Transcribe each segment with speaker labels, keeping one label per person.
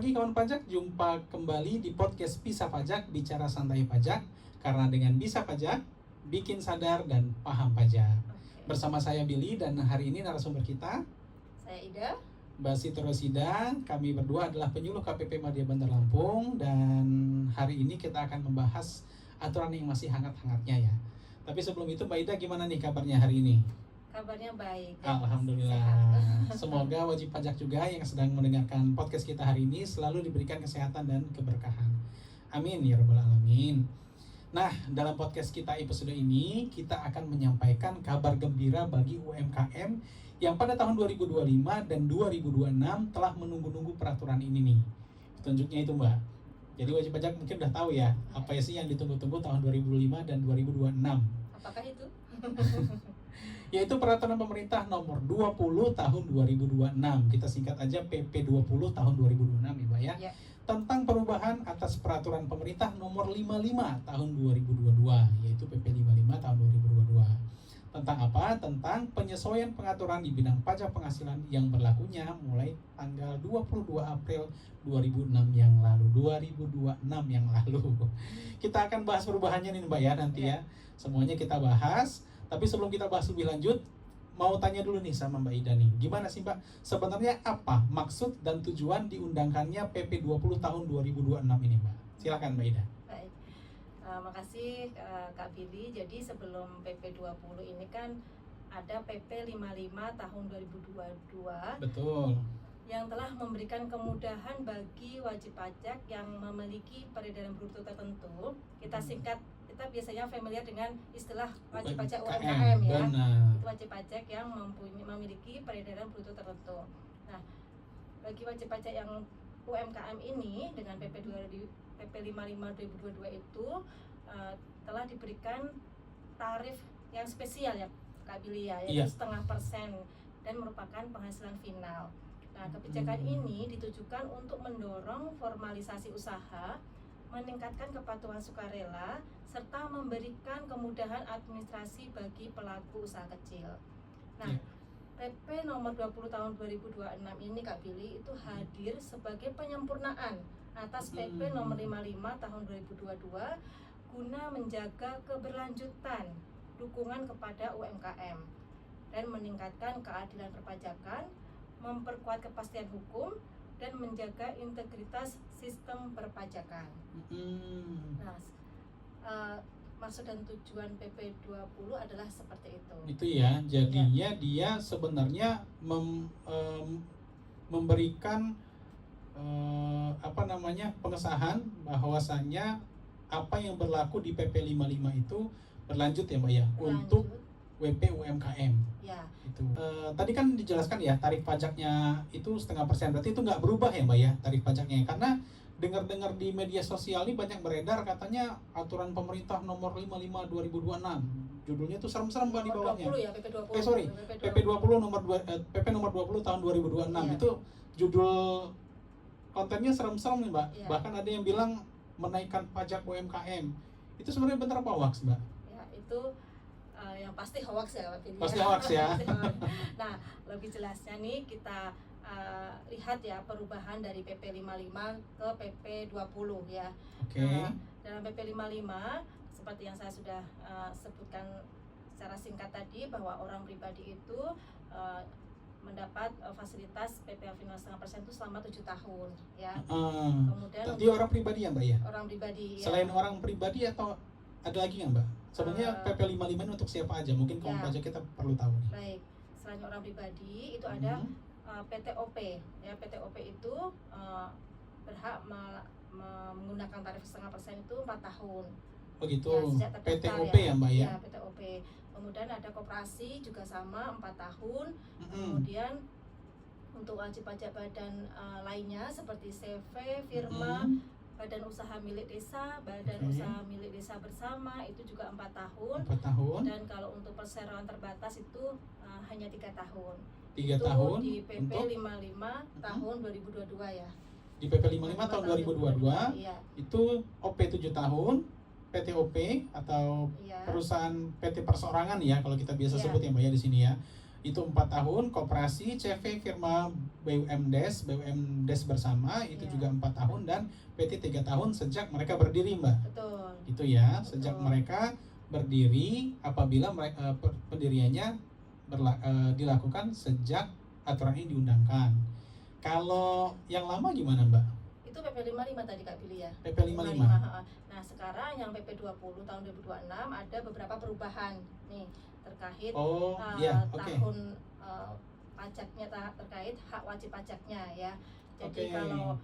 Speaker 1: pagi kawan pajak, jumpa kembali di podcast Bisa Pajak, bicara santai pajak. Karena dengan Bisa Pajak, bikin sadar dan paham pajak. Bersama saya Billy dan hari ini narasumber kita
Speaker 2: saya Ida,
Speaker 1: Mbak Siti Rosida. Kami berdua adalah penyuluh KPP Madya Bandar Lampung dan hari ini kita akan membahas aturan yang masih hangat-hangatnya ya. Tapi sebelum itu Mbak Ida, gimana nih kabarnya hari ini?
Speaker 2: kabarnya baik.
Speaker 1: Alhamdulillah. Semoga wajib pajak juga yang sedang mendengarkan podcast kita hari ini selalu diberikan kesehatan dan keberkahan. Amin ya rabbal alamin. Nah, dalam podcast kita episode ini kita akan menyampaikan kabar gembira bagi UMKM yang pada tahun 2025 dan 2026 telah menunggu-nunggu peraturan ini nih. Petunjuknya itu Mbak. Jadi wajib pajak mungkin udah tahu ya apa sih yang ditunggu-tunggu tahun 2005 dan 2026.
Speaker 2: Apakah itu?
Speaker 1: Yaitu peraturan pemerintah nomor 20 tahun 2026. Kita singkat aja PP 20 tahun 2026 ya Mbak ya. Tentang perubahan atas peraturan pemerintah nomor 55 tahun 2022, yaitu PP 55 tahun 2022. Tentang apa? Tentang penyesuaian pengaturan di bidang pajak penghasilan yang berlakunya mulai tanggal 22 April 2006 yang lalu. 2026 yang lalu. Kita akan bahas perubahannya nih Mbak ya nanti ya. Semuanya kita bahas. Tapi sebelum kita bahas lebih lanjut, mau tanya dulu nih sama Mbak Ida nih. Gimana sih Mbak, sebenarnya apa maksud dan tujuan diundangkannya PP 20 tahun 2026 ini Mbak? Silakan Mbak Ida.
Speaker 2: Baik, makasih Kak Billy. Jadi sebelum PP 20 ini kan ada PP 55 tahun 2022.
Speaker 1: Betul.
Speaker 2: Yang telah memberikan kemudahan bagi wajib pajak yang memiliki peredaran bruto tertentu. Kita singkat, kita biasanya familiar dengan istilah wajib pajak UMKM ya. Itu wajib pajak yang memiliki peredaran bruto tertentu. Nah, bagi wajib pajak yang UMKM ini dengan PP 55 2022 itu telah diberikan tarif yang spesial ya Kak Billy ya, yaitu 0,5% dan merupakan penghasilan final. Nah, kebijakan ini ditujukan untuk mendorong formalisasi usaha, meningkatkan kepatuhan sukarela, serta memberikan kemudahan administrasi bagi pelaku usaha kecil. Nah, PP nomor 20 tahun 2026 ini Kak Billy itu hadir sebagai penyempurnaan atas PP nomor 55 tahun 2022 guna menjaga keberlanjutan dukungan kepada UMKM dan meningkatkan keadilan perpajakan, memperkuat kepastian hukum, dan menjaga integritas sistem perpajakan. Nah, maksud dan tujuan PP 20 adalah seperti itu.
Speaker 1: Itu ya, jadinya dia sebenarnya memberikan pengesahan bahwasannya apa yang berlaku di PP 55 itu berlanjut ya Mbak ya, untuk WP UMKM.
Speaker 2: Ya.
Speaker 1: Itu. Tadi kan dijelaskan ya tarif pajaknya itu 0,5%, berarti itu nggak berubah ya Mbak ya tarif pajaknya, karena dengar-dengar di media sosial ini banyak beredar katanya aturan pemerintah nomor 55 2026. Judulnya tuh serem-serem Mbak di bawahnya.
Speaker 2: 20 ya, PP 20.
Speaker 1: PP 20 nomor PP nomor 20 tahun 2026 itu judul kontennya serem-serem nih Mbak. Bahkan ada yang bilang menaikkan pajak UMKM. Itu sebenarnya benar apa hoax Mbak?
Speaker 2: Ya, itu yang pasti hoax ya Pak.
Speaker 1: Pasti hoax ya.
Speaker 2: Nah, lebih jelasnya nih kita lihat ya perubahan dari PP 55 ke PP 20 ya. Nah, dalam PP 55 seperti yang saya sudah sebutkan secara singkat tadi, bahwa orang pribadi itu mendapat fasilitas PPh final 0,5% itu selama 7 tahun ya. Kemudian
Speaker 1: tadi orang pribadi ya Mbak ya?
Speaker 2: Orang pribadi ya.
Speaker 1: Selain orang pribadi atau ada lagi nggak Mbak? Sebenarnya PP 55 ini untuk siapa aja? Mungkin kawan pajak kita perlu tahu nih.
Speaker 2: Baik, selain orang pribadi itu ada PTOP ya. PTOP itu berhak menggunakan tarif 0,5% itu 4 tahun.
Speaker 1: Oh gitu.
Speaker 2: Ya,
Speaker 1: PTOP ya Mbak ya?
Speaker 2: Ya, PTOP. Kemudian ada koperasi juga sama 4 tahun. Kemudian untuk wajib pajak badan lainnya seperti CV, firma, badan usaha milik desa, badan usaha milik desa bersama itu juga 4 tahun.
Speaker 1: 4 tahun.
Speaker 2: Dan kalau untuk perseroan terbatas itu hanya 3 tahun.
Speaker 1: 3 tahun
Speaker 2: di PP 55 tahun 2022 ya.
Speaker 1: Di PP 55 tahun 2022
Speaker 2: iya.
Speaker 1: Itu OP 7 tahun, PTOP atau perusahaan PT perseorangan ya kalau kita biasa sebut ya Mbak ya di sini ya. Itu 4 tahun, koperasi, CV, firma BUMDes bersama itu juga 4 tahun, dan PT 3 tahun sejak mereka berdiri, Mbak.
Speaker 2: Betul.
Speaker 1: Itu ya, sejak mereka berdiri, apabila pendiriannya dilakukan sejak aturan ini diundangkan. Kalau yang lama gimana, Mbak?
Speaker 2: Itu PP 55 tadi Kak Billy ya.
Speaker 1: PP 55.
Speaker 2: Nah, sekarang yang PP 20 tahun 2026 ada beberapa perubahan nih terkait tahun pajaknya, terkait hak wajib pajaknya ya. Jadi kalau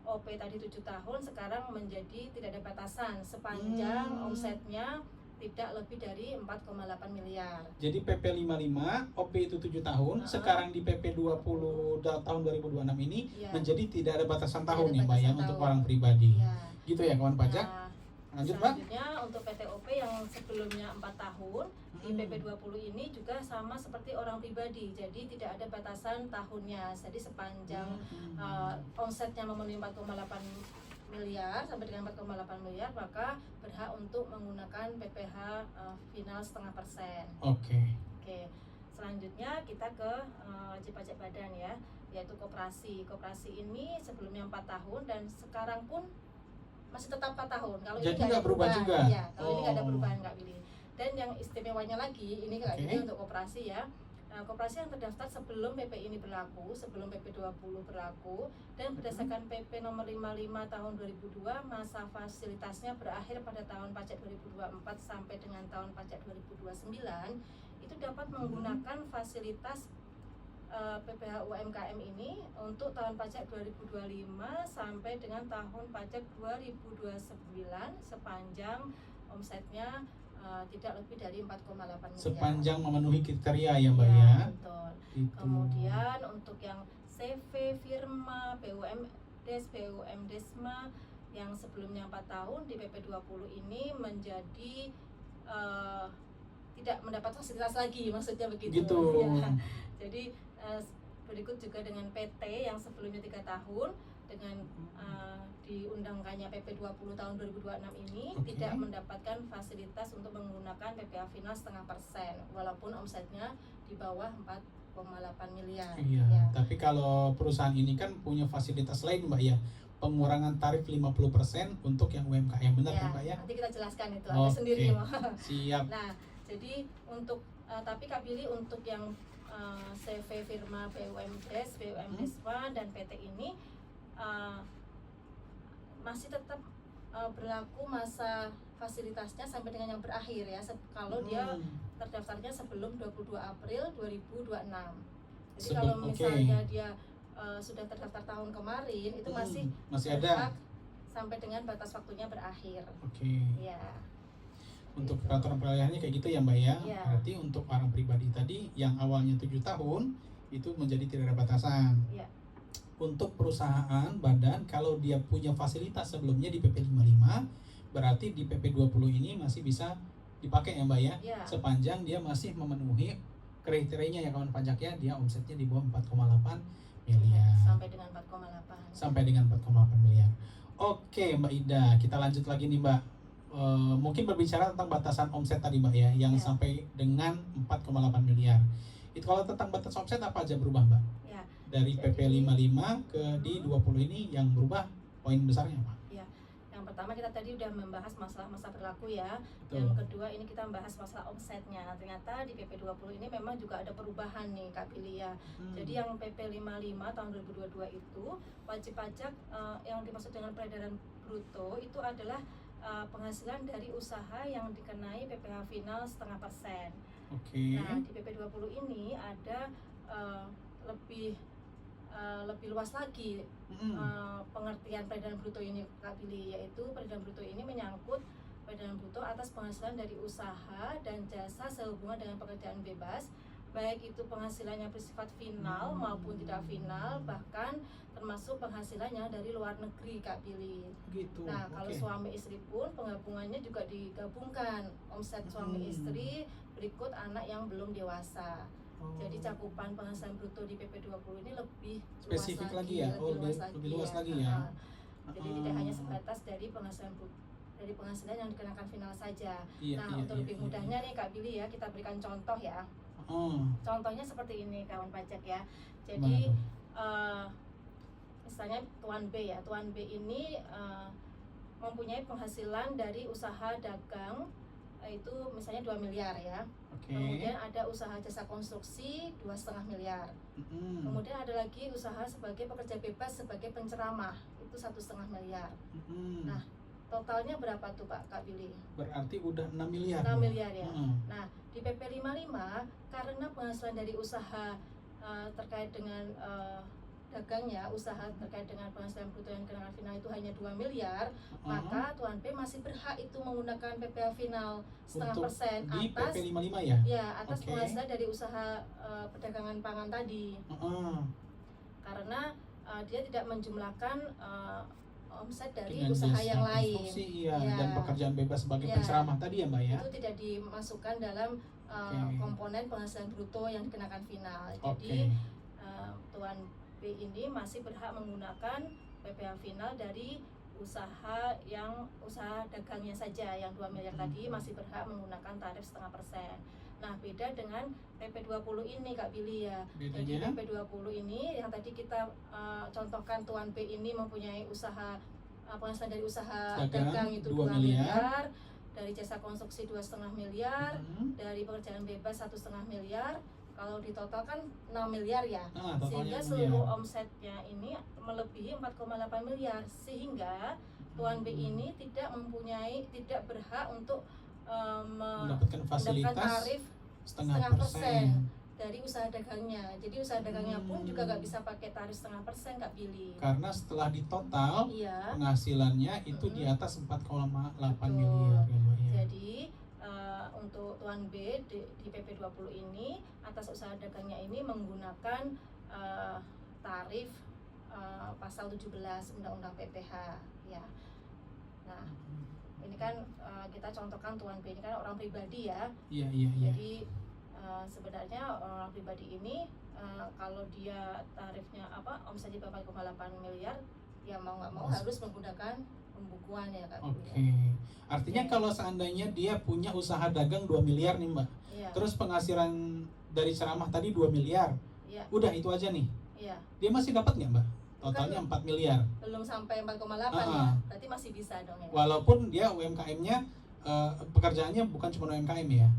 Speaker 2: OP tadi 7 tahun sekarang menjadi tidak ada batasan sepanjang omsetnya tidak lebih dari 4,8 miliar.
Speaker 1: Jadi PP 55, OP itu 7 tahun, sekarang di PP 20 tahun 2026 ini menjadi tidak ada batasan tahun ya, Mbak ya, untuk orang pribadi. Gitu ya, kawan pajak. Lanjut, Mbak.
Speaker 2: Selanjutnya untuk PT OP yang sebelumnya 4 tahun, di PP 20 ini juga sama seperti orang pribadi. Jadi tidak ada batasan tahunnya. Jadi sepanjang omsetnya memenuhi 4,8 miliar sampai dengan 4,8 miliar maka berhak untuk menggunakan PPh final 0,5%.
Speaker 1: Oke.
Speaker 2: Selanjutnya kita ke wajib pajak badan ya, yaitu koperasi. Koperasi ini sebelumnya 4 tahun dan sekarang pun masih tetap 4 tahun. Kalau
Speaker 1: jadi
Speaker 2: ini nggak
Speaker 1: berubah juga.
Speaker 2: Ya, kalau ini nggak ada perubahan Kak Billy. Dan yang istimewanya lagi ini Kak Billy untuk koperasi ya. Koperasi yang terdaftar sebelum PP ini berlaku, sebelum PP 20 berlaku, dan berdasarkan PP nomor 55 tahun 2002, masa fasilitasnya berakhir pada tahun pajak 2024 sampai dengan tahun pajak 2029, itu dapat menggunakan fasilitas PPh UMKM ini untuk tahun pajak 2025 sampai dengan tahun pajak 2029 sepanjang omsetnya tidak lebih dari 4,8 miliar.
Speaker 1: Sepanjang memenuhi kriteria ya, Mbak ya.
Speaker 2: Betul. Kemudian untuk yang CV, firma, BUMDesma yang sebelumnya 4 tahun di PP 20 ini menjadi tidak mendapat fasilitas lagi, maksudnya begitu.
Speaker 1: Gitu.
Speaker 2: Ya. Jadi berikut juga dengan PT yang sebelumnya 3 tahun dengan diundangkannya PP 20 tahun 2026 ini tidak mendapatkan fasilitas untuk menggunakan PPh final 0,5% walaupun omsetnya di bawah 4,8 miliar.
Speaker 1: Iya, ya. Tapi kalau perusahaan ini kan punya fasilitas lain, Mbak ya. Pengurangan tarif 50% untuk yang UMKM, benar kan, Mbak ya?
Speaker 2: Nanti kita jelaskan itu ada sendiri.
Speaker 1: Siap.
Speaker 2: Nah, jadi untuk tapi Kak Billy untuk yang CV, firma, BUMDesma dan PT ini masih tetap berlaku masa fasilitasnya sampai dengan yang berakhir ya, kalau dia terdaftarnya sebelum 22 April 2026. Jadi kalau misalnya dia sudah terdaftar tahun kemarin itu masih
Speaker 1: ada
Speaker 2: sampai dengan batas waktunya berakhir. Ya.
Speaker 1: Untuk peraturan peralihannya kayak gitu ya, Mbak ya. Berarti untuk orang pribadi tadi yang awalnya 7 tahun itu menjadi tidak ada batasan. Untuk perusahaan badan kalau dia punya fasilitas sebelumnya di PP 55 berarti di PP 20 ini masih bisa dipakai ya, Mbak ya. Sepanjang dia masih memenuhi kriterianya ya, kawan pajak ya, dia omsetnya di bawah 4,8 miliar.
Speaker 2: Sampai dengan 4,8.
Speaker 1: Sampai dengan 4,8 miliar. Oke, Mbak Ida, kita lanjut lagi nih, Mbak. Mungkin berbicara tentang batasan omset tadi, Mbak ya, yang sampai dengan 4,8 miliar. Itu kalau tentang batas omset apa aja berubah, Mbak? Dari PP 55 ke di 20 ini yang berubah poin besarnya apa?
Speaker 2: Ya, yang pertama kita tadi udah membahas masalah masa berlaku ya.
Speaker 1: Betul.
Speaker 2: Yang kedua ini kita membahas masalah omsetnya. Ternyata di PP 20 ini memang juga ada perubahan nih Kak Billy ya. Jadi yang PP 55 tahun 2022 itu wajib pajak yang dimaksud dengan peredaran bruto itu adalah penghasilan dari usaha yang dikenai PPh final 0,5%. Nah, di PP 20 ini ada lebih luas lagi pengertian peredaran bruto ini Kak Billy, yaitu peredaran bruto ini menyangkut peredaran bruto atas penghasilan dari usaha dan jasa sehubungan dengan pekerjaan bebas, baik itu penghasilannya bersifat final maupun tidak final, bahkan termasuk penghasilannya dari luar negeri Kak Billy. Nah, kalau suami istri pun penggabungannya juga digabungkan, omset suami istri berikut anak yang belum dewasa. Jadi cakupan penghasilan bruto di PP 20 ini lebih
Speaker 1: spesifik lagi ya, lebih luas lagi ya.
Speaker 2: Jadi tidak hanya sebatas dari penghasilan bruto, dari penghasilan yang dikenakan final saja. Untuk lebih mudahnya nih Kak Billy ya, kita berikan contoh ya. Contohnya seperti ini kawan pajak ya. Jadi misalnya Tuan B ya, Tuan B ini mempunyai penghasilan dari usaha dagang itu misalnya 2 miliar ya. Kemudian ada usaha jasa konstruksi 2,5 miliar. Kemudian ada lagi usaha sebagai pekerja bebas sebagai penceramah itu 1,5 miliar. Nah, totalnya berapa tuh Kak Billy?
Speaker 1: Berarti udah 6 miliar.
Speaker 2: 6 miliar ya. Nah, di PP 55 karena penghasilan dari usaha terkait dengan dagangnya, usaha terkait dengan penghasilan bruto yang dikenakan final itu hanya 2 miliar, maka Tuan P masih berhak itu menggunakan PPh final 0,5%
Speaker 1: di
Speaker 2: atas
Speaker 1: PP 55 ya?
Speaker 2: Ya, atas penghasilan dari usaha perdagangan pangan tadi. Karena dia tidak menjumlahkan omset dari dengan usaha yang lain.
Speaker 1: Dan pekerjaan bebas sebagai penceramah tadi ya Mbak ya?
Speaker 2: Itu tidak dimasukkan dalam komponen penghasilan bruto yang dikenakan final. Jadi Tuan B ini masih berhak menggunakan PPh final dari usaha dagangnya saja yang 2 miliar tadi masih berhak menggunakan tarif 0,5%. Nah, beda dengan PP 20 ini Kak Billy ya. Jadi PP 20 ini yang tadi kita contohkan Tuan B ini mempunyai usaha penghasilan dari usaha dagang itu 2 miliar, dari jasa konstruksi 2,5 miliar, dari pekerjaan bebas 1,5 miliar. Kalau ditotalkan 6 miliar ya, sehingga seluruh omsetnya ini melebihi 4,8 miliar, sehingga Tuan B ini tidak berhak untuk
Speaker 1: mendapatkan
Speaker 2: tarif 0,5% dari usaha dagangnya. Jadi usaha dagangnya pun juga nggak bisa pakai tarif 0,5% Kak Billy.
Speaker 1: Karena setelah ditotal penghasilannya itu di atas 4,8 miliar ya Mbak ya.
Speaker 2: Jadi untuk Tuan B di PP 20 ini atas usaha dagangnya ini menggunakan tarif pasal 17 Undang-Undang PPh ya. Nah, ini kan kita contohkan Tuan B ini kan orang pribadi ya.
Speaker 1: Iya.
Speaker 2: Jadi sebenarnya orang pribadi ini kalau dia tarifnya omsetnya 4,8 miliar ya mau nggak mau harus menggunakan pembukuan ya Kak.
Speaker 1: Artinya kalau seandainya dia punya usaha dagang 2 miliar nih Mbak, terus penghasilan dari ceramah tadi 2 miliar, udah itu aja nih, dia masih dapat nggak Mbak? Totalnya 4 miliar.
Speaker 2: Belum sampai 4,8 ya, berarti masih bisa dong ya.
Speaker 1: Walaupun dia UMKM-nya pekerjaannya bukan cuma UMKM ya.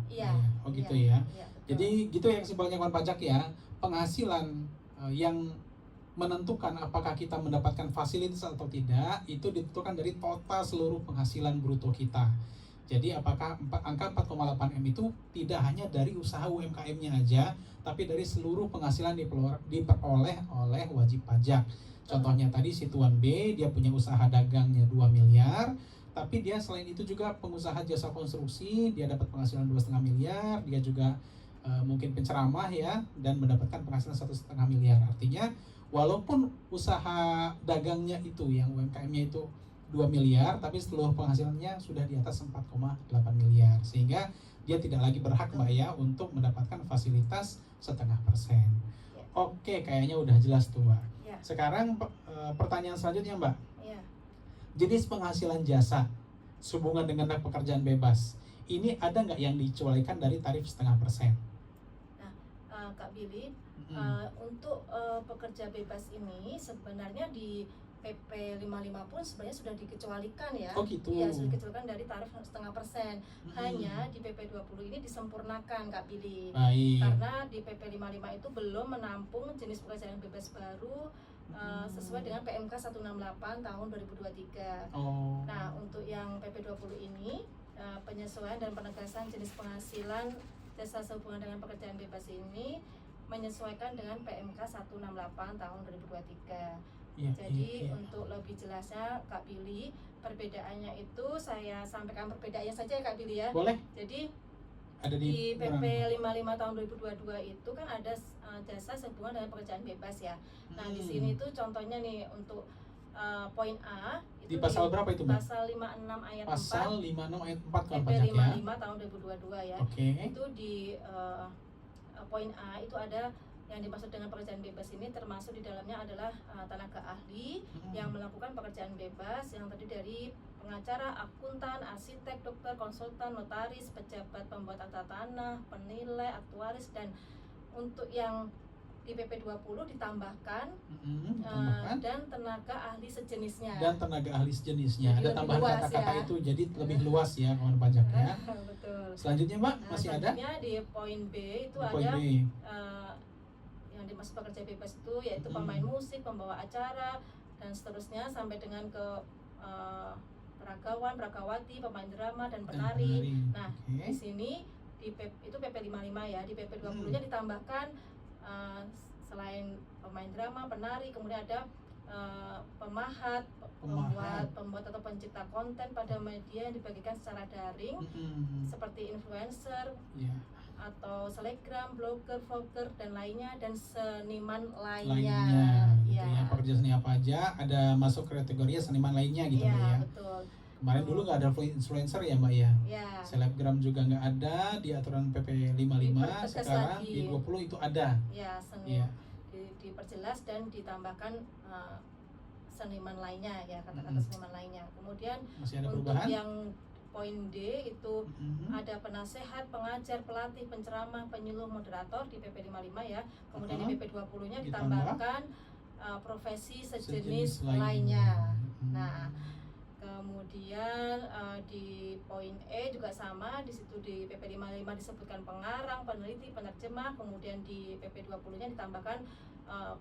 Speaker 1: Gitu ya. Jadi gitu ya kesimpulannya kawan pajak ya, penghasilan yang menentukan apakah kita mendapatkan fasilitas atau tidak itu ditentukan dari total seluruh penghasilan bruto kita. Jadi apakah angka 4,8 M itu tidak hanya dari usaha UMKM-nya aja, tapi dari seluruh penghasilan diperoleh oleh wajib pajak. Contohnya tadi si Tuan B, dia punya usaha dagangnya 2 miliar, tapi dia selain itu juga pengusaha jasa konstruksi, dia dapat penghasilan 2,5 miliar, dia juga mungkin penceramah ya, dan mendapatkan penghasilan 1,5 miliar. Artinya walaupun usaha dagangnya itu yang UMKM-nya itu 2 miliar, tapi seluruh penghasilannya sudah di atas 4,8 miliar, sehingga dia tidak lagi berhak Mbak ya untuk mendapatkan fasilitas 0,5%. Oke, kayaknya udah jelas tuh Mbak. Sekarang pertanyaan selanjutnya Mbak. Jenis penghasilan jasa sehubungan dengan pekerjaan bebas ini ada nggak yang dikecualikan dari tarif 0,5%?
Speaker 2: Nah, Kak Billy, untuk pekerja bebas ini sebenarnya di PP 55 pun sebenarnya sudah dikecualikan ya.
Speaker 1: Oh gitu.
Speaker 2: Iya, sudah dikecualikan dari tarif 0,5%. Hanya di PP 20 ini disempurnakan Kak Billy. Karena di PP 55 itu belum menampung jenis pekerjaan bebas baru sesuai dengan PMK 168 tahun 2023. Nah, untuk yang PP 20 ini penyesuaian dan penegasan jenis penghasilan jasa sehubungan dengan pekerjaan bebas ini menyesuaikan dengan PMK 168 tahun 2023. Jadi untuk lebih jelasnya Kak Billy, perbedaannya itu saya sampaikan perbedaannya saja ya Kak Billy ya.
Speaker 1: Boleh.
Speaker 2: Jadi
Speaker 1: ada
Speaker 2: di PP 55 tahun 2022 itu kan ada jasa sehubungan dengan pekerjaan bebas ya. Nah, di sini tuh contohnya nih untuk poin A itu
Speaker 1: di pasal berapa itu Mbak?
Speaker 2: Pasal 56 ayat 4.
Speaker 1: Pasal 56 ayat 4 kalau
Speaker 2: PP 55 tahun 2022 ya. Itu di poin A itu ada yang dimaksud dengan pekerjaan bebas ini termasuk di dalamnya adalah tenaga ahli yang melakukan pekerjaan bebas yang terdiri dari pengacara, akuntan, arsitek, dokter, konsultan, notaris, pejabat pembuat tata tanah, penilai, aktuaris, dan untuk yang di PP 20 ditambahkan dan tenaga ahli sejenisnya.
Speaker 1: Dan tenaga ahli sejenisnya.
Speaker 2: Jadi
Speaker 1: ada tambahan kata-kata ya. Itu jadi lebih luas ya kawan pajak ya.
Speaker 2: Betul.
Speaker 1: Selanjutnya Mbak, masih ada?
Speaker 2: Selanjutnya di poin B itu
Speaker 1: di
Speaker 2: ada
Speaker 1: yang
Speaker 2: dimaksud pekerja bebas itu yaitu pemain musik, pembawa acara, dan seterusnya sampai dengan ke peragawan, peragawati, pemain drama, dan penari. Nah, di sini di itu PP 55 ya, di PP 20-nya ditambahkan selain pemain drama, penari, kemudian ada pemahat, pembuat atau pencipta konten pada media yang dibagikan secara daring, seperti influencer, atau selebgram, blogger, vlogger, dan lainnya, dan seniman lainnya.
Speaker 1: Gitu ya. Pekerja seni apa aja ada masuk kategori seniman lainnya gitu Mbak ya.
Speaker 2: Betul.
Speaker 1: Kemarin dulu nggak ada influencer ya Mbak ya. Selebgram juga nggak ada di aturan PP 55, sekarang di 20 itu ada.
Speaker 2: Diperjelas dan ditambahkan seniman lainnya ya, kata-kata seniman lainnya. Kemudian
Speaker 1: masih ada
Speaker 2: untuk
Speaker 1: perubahan?
Speaker 2: yang poin D itu ada penasehat, pengajar, pelatih, penceramah, penyuluh, moderator di PP 55 ya. Kemudian di PP 20-nya ditambahkan profesi sejenis lainnya. Nah, kemudian di poin E juga sama, di situ di PP 55 disebutkan pengarang, peneliti, penerjemah, kemudian di PP 20-nya ditambahkan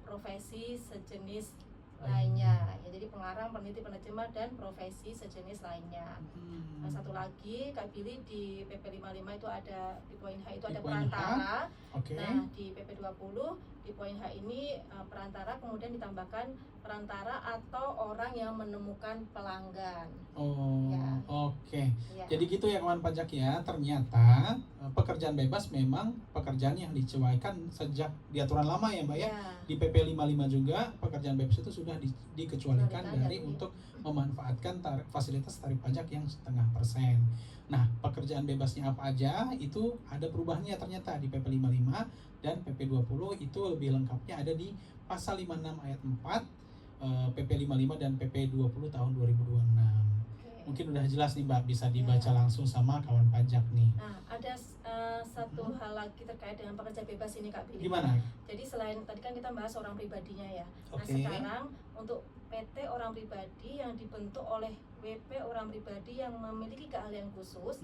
Speaker 2: profesi sejenis lainnya ya, jadi pengarang, peneliti, penerjemah, dan profesi sejenis lainnya. Nah, satu lagi Kak Billy, di PP 55 itu ada di poin H itu ada perantara. Nah, di PP 20 di poin H ini perantara, kemudian ditambahkan perantara atau orang yang menemukan pelanggan.
Speaker 1: Jadi gitu ya kawan pajak ya, ternyata pekerjaan bebas memang pekerjaan yang dicuaikan sejak di aturan lama ya Mbak ya. Di PP 55 juga pekerjaan bebas itu sudah dikecualikan dari untuk memanfaatkan fasilitas tarif pajak yang 0,5%. Nah, pekerjaan bebasnya apa aja itu ada perubahannya ternyata di PP 55 dan PP 20 itu lebih lengkapnya ada di pasal 56 ayat 4 PP 55 dan PP 20 tahun 2026. Mungkin udah jelas nih Mbak, bisa dibaca langsung sama kawan pajak nih.
Speaker 2: Nah, ada satu hal lagi terkait dengan pekerja bebas ini Kak Billy.
Speaker 1: Gimana?
Speaker 2: Jadi selain tadi kan kita bahas orang pribadinya ya. Nah, sekarang untuk PT orang pribadi yang dibentuk oleh WP orang pribadi yang memiliki keahlian khusus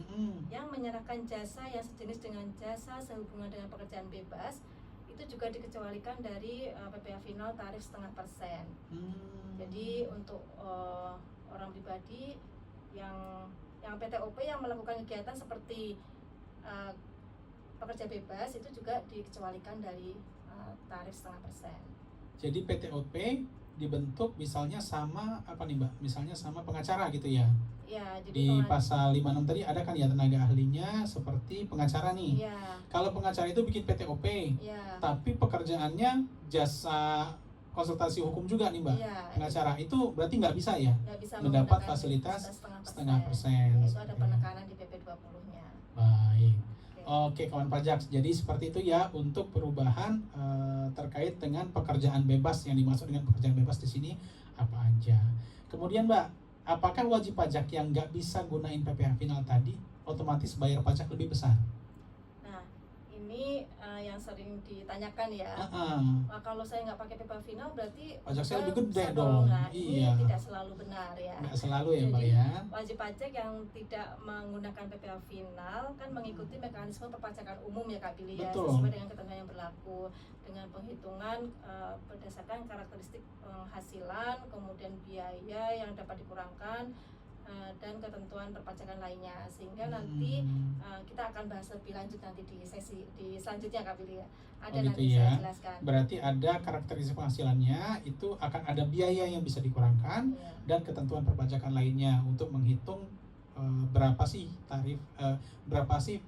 Speaker 2: yang menyerahkan jasa yang sejenis dengan jasa sehubungan dengan pekerjaan bebas, itu juga dikecualikan dari PPh final tarif 0,5%. Jadi untuk orang pribadi yang PTOP yang melakukan kegiatan seperti pekerja bebas itu juga dikecualikan dari tarif 0,5%.
Speaker 1: Jadi PTOP dibentuk misalnya sama apa nih Mbak? Misalnya sama pengacara gitu ya?
Speaker 2: Ya, jadi
Speaker 1: di pasal 56 tadi ada kan ya tenaga ahlinya seperti pengacara nih. Kalau pengacara itu bikin PTOP, tapi pekerjaannya jasa konsultasi hukum juga nih Mbak. Pengacara itu berarti nggak bisa ya?
Speaker 2: Nggak bisa
Speaker 1: mendapat fasilitas 0,5%.
Speaker 2: Itu ada penekanan di PP 20-nya.
Speaker 1: Baik. Oke kawan pajak, jadi seperti itu ya untuk perubahan terkait dengan pekerjaan bebas. Yang dimaksud dengan pekerjaan bebas di sini apa aja. Kemudian Mbak, apakah wajib pajak yang nggak bisa gunain PPh final tadi otomatis bayar pajak lebih besar?
Speaker 2: Nah, ini yang sering ditanyakan ya. Kalau saya nggak pakai PPh final berarti
Speaker 1: pajak saya lebih gede dong.
Speaker 2: Nah, ini tidak selalu benar ya.
Speaker 1: Nggak selalu ya Mbak ya.
Speaker 2: Wajib pajak yang tidak menggunakan PPh final kan mengikuti mekanisme perpajakan umum ya Kak Billy ya, sesuai dengan ketentuan yang berlaku dengan penghitungan berdasarkan karakteristik penghasilan, kemudian biaya yang dapat dikurangkan, dan ketentuan perpajakan lainnya, sehingga nanti kita akan bahas lebih lanjut nanti di sesi di selanjutnya Kak Billy ya. Ada nanti
Speaker 1: ya.
Speaker 2: saya jelaskan.
Speaker 1: Berarti ada karakteristik penghasilannya, itu akan ada biaya yang bisa dikurangkan dan ketentuan perpajakan lainnya untuk menghitung berapa sih tarif, berapa sih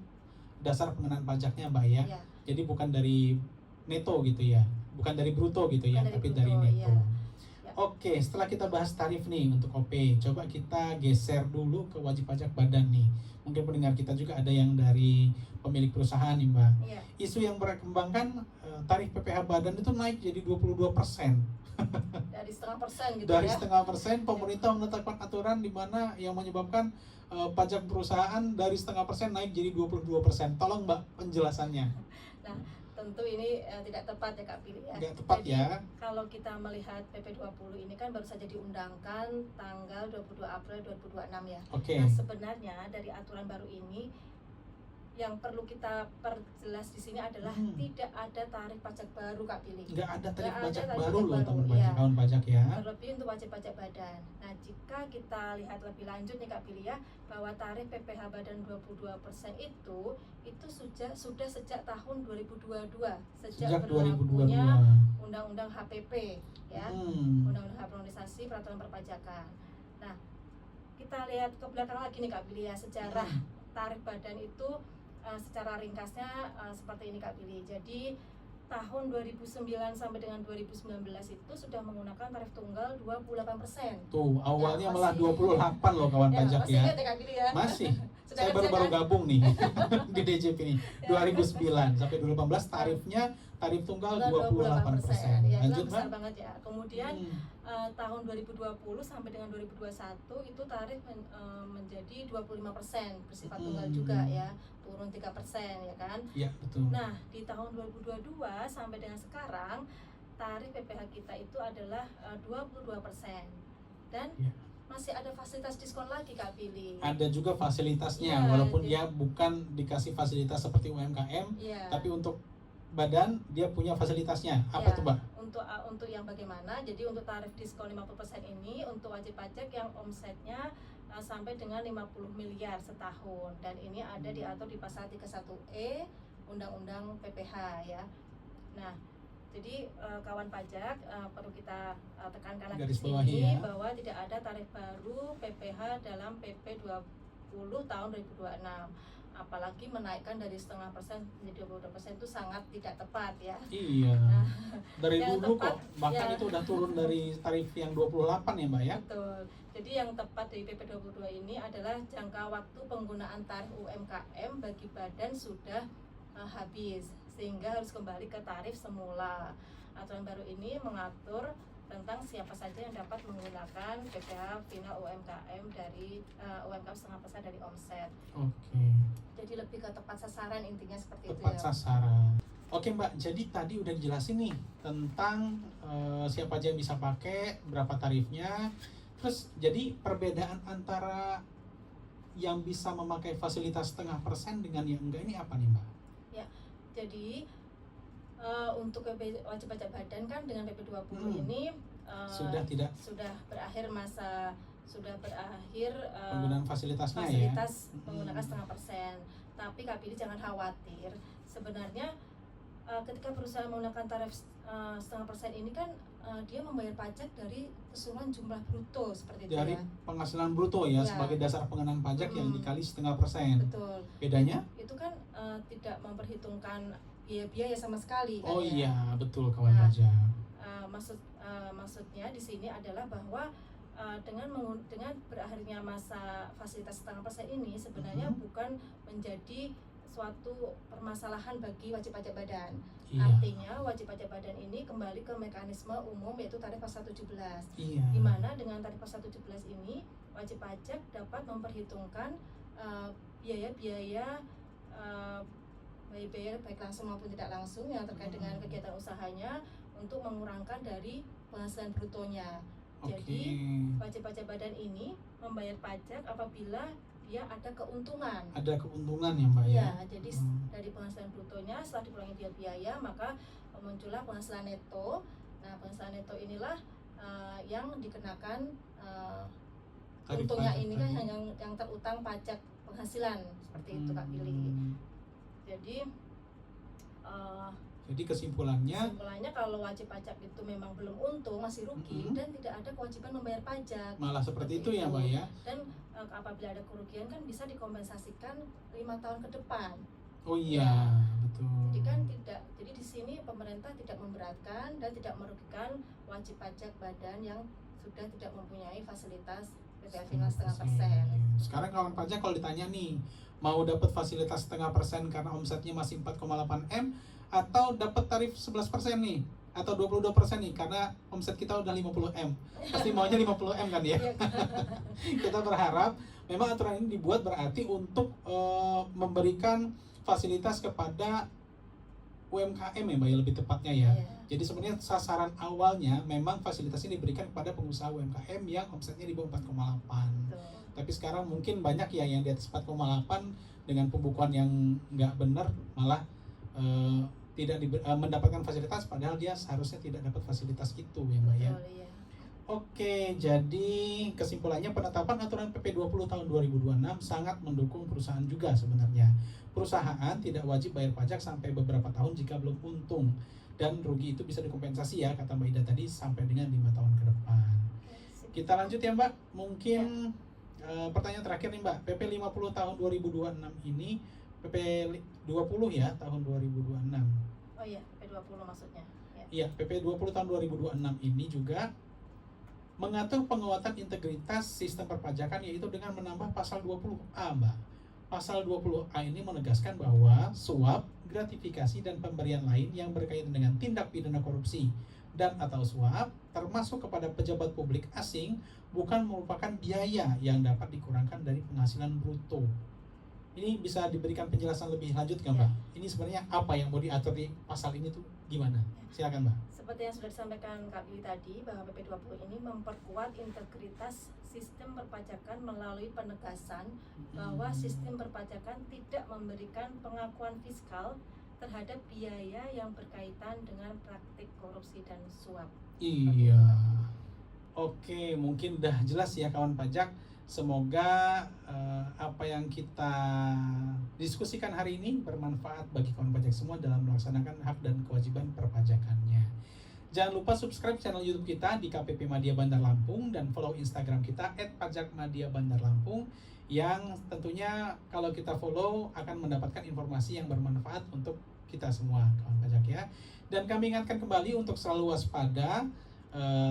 Speaker 1: dasar pengenaan pajaknya Mbak ya. Jadi bukan dari neto gitu ya, bukan dari bruto gitu ya, tapi dari neto. Oke, setelah kita bahas tarif nih untuk OP, coba kita geser dulu ke wajib pajak badan nih. Mungkin pendengar kita juga ada yang dari pemilik perusahaan nih Mbak. Isu yang berkembang kan tarif PPh badan itu naik jadi 22%.
Speaker 2: dari 0,5% gitu
Speaker 1: dari
Speaker 2: ya.
Speaker 1: 0,5% pemerintah menetapkan aturan di mana yang menyebabkan pajak perusahaan dari 0,5% naik jadi 22%. Tolong Mbak penjelasannya.
Speaker 2: Nah, tentu ini tidak tepat ya Kak Pilih ya.
Speaker 1: Tidak tepat. Jadi, ya.
Speaker 2: Kalau kita melihat PP 20 ini kan baru saja diundangkan tanggal 22 April 2026 ya.
Speaker 1: Oke.
Speaker 2: Nah, sebenarnya dari aturan baru ini yang perlu kita perjelas di sini adalah tidak ada tarif pajak baru Kak Pilih.
Speaker 1: Nggak ada tarif pajak baru loh teman-teman pajak ya.
Speaker 2: Terlebih untuk wajib pajak badan. Nah, jika kita lihat lebih lanjut nih Kak Pilih ya, bahwa tarif PPh badan 22% itu sudah sejak tahun 2022, sejak berlakunya Undang-Undang HPP ya. Undang-Undang Harmonisasi Peraturan Perpajakan. Nah, kita lihat ke belakang lagi nih Kak Pilih ya, sejarah tarif badan itu secara ringkasnya seperti ini Kak Pilih. Jadi tahun 2009 sampai dengan 2019 itu sudah menggunakan tarif tunggal 28%.
Speaker 1: Tuh, awalnya malah 28 loh kawan pajak
Speaker 2: masih
Speaker 1: ya.
Speaker 2: Ingat ya Kak Pilih ya?
Speaker 1: Masih. Saya baru gabung nih di DJP nih. 2009 sampai 2018 tarifnya tarif tunggal 28%.
Speaker 2: Ya,
Speaker 1: lanjut
Speaker 2: besar banget ya. Kemudian tahun 2020 sampai dengan 2021 itu tarif menjadi 25% bersifat tunggal juga ya, turun 3% ya kan.
Speaker 1: Iya, betul.
Speaker 2: Nah, di tahun 2022 sampai dengan sekarang tarif PPh kita itu adalah 22%. Dan masih ada fasilitas diskon lagi Kak Pilih.
Speaker 1: Ada juga fasilitasnya, walaupun dia bukan dikasih fasilitas seperti UMKM, tapi untuk badan dia punya fasilitasnya. Apa tuh Mbak?
Speaker 2: Untuk yang bagaimana? Jadi untuk tarif diskon 50% ini untuk wajib pajak yang omsetnya sampai dengan 50 miliar setahun, dan ini ada diatur di pasal 31E Undang-Undang PPh ya. Nah, jadi kawan pajak perlu kita tekankan lagi di sini bahwa tidak ada tarif baru PPh dalam PP 20 tahun 2026. Apalagi menaikkan dari 0,5% menjadi 22% itu sangat tidak tepat ya.
Speaker 1: Iya. Nah, dari dulu tepat, kok bahkan itu udah turun dari tarif yang 28 ya Mbak ya.
Speaker 2: Betul. Jadi yang tepat dari PP 22 ini adalah jangka waktu penggunaan tarif UMKM bagi badan sudah habis, sehingga harus kembali ke tarif semula. Aturan baru ini mengatur tentang siapa saja yang dapat menggunakan PPh final UMKM dari UMKM 0,5% dari omset.
Speaker 1: Oke.
Speaker 2: Jadi lebih ke tepat sasaran, intinya seperti
Speaker 1: itu ya. Tepat sasaran. Oke Mbak, jadi tadi udah dijelasin nih tentang siapa aja yang bisa pakai, berapa tarifnya. Terus jadi perbedaan antara yang bisa memakai fasilitas 0,5% dengan yang enggak ini apa nih Mbak?
Speaker 2: Ya, jadi untuk wajib pajak badan kan dengan PP 20 ini sudah berakhir
Speaker 1: penggunaan fasilitasnya
Speaker 2: menggunakan 0,5%. Tapi Kak Pilih jangan khawatir. Sebenarnya ketika perusahaan menggunakan tarif 0,5% ini kan dia membayar pajak dari keseluruhan jumlah bruto seperti itu
Speaker 1: dari
Speaker 2: ya.
Speaker 1: Penghasilan bruto ya, sebagai dasar pengenaan pajak yang dikali 0,5%.
Speaker 2: Betul.
Speaker 1: Bedanya?
Speaker 2: Itu kan tidak memperhitungkan biaya sama sekali kan.
Speaker 1: Oh iya, betul kawan pajak.
Speaker 2: Maksudnya di sini adalah bahwa dengan berakhirnya masa fasilitas 0,5% ini sebenarnya bukan menjadi suatu permasalahan bagi wajib pajak badan. Artinya wajib pajak badan ini kembali ke mekanisme umum yaitu tarif pasal 17. Di mana dengan tarif pasal 17 ini wajib pajak dapat memperhitungkan biaya-biaya baik langsung maupun tidak langsung yang terkait dengan kegiatan usahanya untuk mengurangkan dari penghasilan brutonya. Jadi wajib pajak badan ini membayar pajak apabila dia ada keuntungan.
Speaker 1: Ada keuntungan ya Mbak ya?
Speaker 2: Jadi dari penghasilan brutonya setelah dikurangi biaya maka muncullah penghasilan neto. Nah, penghasilan neto inilah yang dikenakan untungnya ini kan yang terutang pajak penghasilan seperti itu Kak Pilih.
Speaker 1: Jadi kesimpulannya
Speaker 2: kalau wajib pajak itu memang belum untung, masih rugi dan tidak ada kewajiban membayar pajak.
Speaker 1: Malah seperti itu ya Mbak ya.
Speaker 2: Dan apabila ada kerugian kan bisa dikompensasikan 5 tahun ke depan.
Speaker 1: Oh iya, betul.
Speaker 2: Jadi di sini pemerintah tidak memberatkan dan tidak merugikan wajib pajak badan yang sudah tidak mempunyai fasilitas PPh final 0,5%.
Speaker 1: Sekarang kawan pajak kalau ditanya nih, mau dapat fasilitas 0,5% karena omsetnya masih 4,8 M atau dapat tarif 11% nih, atau 22% nih karena omset kita udah 50M. Pasti maunya 50M kan ya. Kita berharap memang aturan ini dibuat berarti untuk memberikan fasilitas kepada UMKM ya Mbak ya, lebih tepatnya ya. Jadi sebenarnya sasaran awalnya memang fasilitas ini diberikan kepada pengusaha UMKM yang omsetnya di bawah 4,8. Tapi sekarang mungkin banyak ya yang di atas 4,8 dengan pembukuan yang nggak benar malah tidak mendapatkan fasilitas padahal dia seharusnya tidak dapat fasilitas itu ya Mbak ya. Oke, jadi kesimpulannya penetapan aturan PP 20 tahun 2026 sangat mendukung perusahaan juga sebenarnya. Perusahaan tidak wajib bayar pajak sampai beberapa tahun jika belum untung, dan rugi itu bisa dikompensasi ya kata Mbak Ida tadi sampai dengan 5 tahun ke depan. Kita lanjut ya Mbak, mungkin pertanyaan terakhir nih Mbak, PP 50 tahun 2026 ini PP 20 ya tahun 2026.
Speaker 2: Oh iya, PP 20 maksudnya.
Speaker 1: Iya, PP 20 tahun 2026 ini juga mengatur penguatan integritas sistem perpajakan yaitu dengan menambah pasal 20A Mbak. Pasal 20A ini menegaskan bahwa suap, gratifikasi dan pemberian lain yang berkaitan dengan tindak pidana korupsi dan atau suap termasuk kepada pejabat publik asing bukan merupakan biaya yang dapat dikurangkan dari penghasilan bruto. Ini bisa diberikan penjelasan lebih lanjut nggak Mbak? Ini sebenarnya apa yang mau diatur di pasal ini tuh gimana? Silakan Mbak.
Speaker 2: Seperti yang sudah disampaikan Kak Billy tadi, bahwa PP 20 ini memperkuat integritas sistem perpajakan melalui penegasan bahwa sistem perpajakan tidak memberikan pengakuan fiskal terhadap biaya yang berkaitan dengan praktik korupsi dan suap.
Speaker 1: Iya. Oke, mungkin udah jelas ya kawan pajak. Semoga apa yang kita diskusikan hari ini bermanfaat bagi kawan pajak semua dalam melaksanakan hak dan kewajiban perpajakannya. Jangan lupa subscribe channel YouTube kita di KPP Madya Bandar Lampung dan follow Instagram kita @pajakmadyabandarlampung yang tentunya kalau kita follow akan mendapatkan informasi yang bermanfaat untuk kita semua kawan pajak ya. Dan kami ingatkan kembali untuk selalu waspada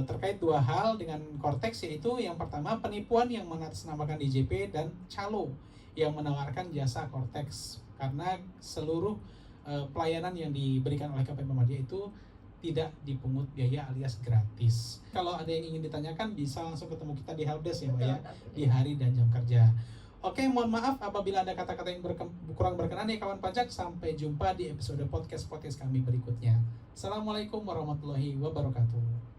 Speaker 1: terkait dua hal dengan Kortex, yaitu yang pertama penipuan yang mengatasnamakan DJP dan calo yang menawarkan jasa Kortex, karena seluruh pelayanan yang diberikan oleh KPP Madya itu tidak dipungut biaya alias gratis. Kalau ada yang ingin ditanyakan bisa langsung ketemu kita di helpdesk ya Mbak ya, di hari dan jam kerja. Oke, mohon maaf apabila ada kata-kata yang kurang berkenan ya kawan pajak. Sampai jumpa di episode podcast kami berikutnya. Assalamualaikum warahmatullahi wabarakatuh.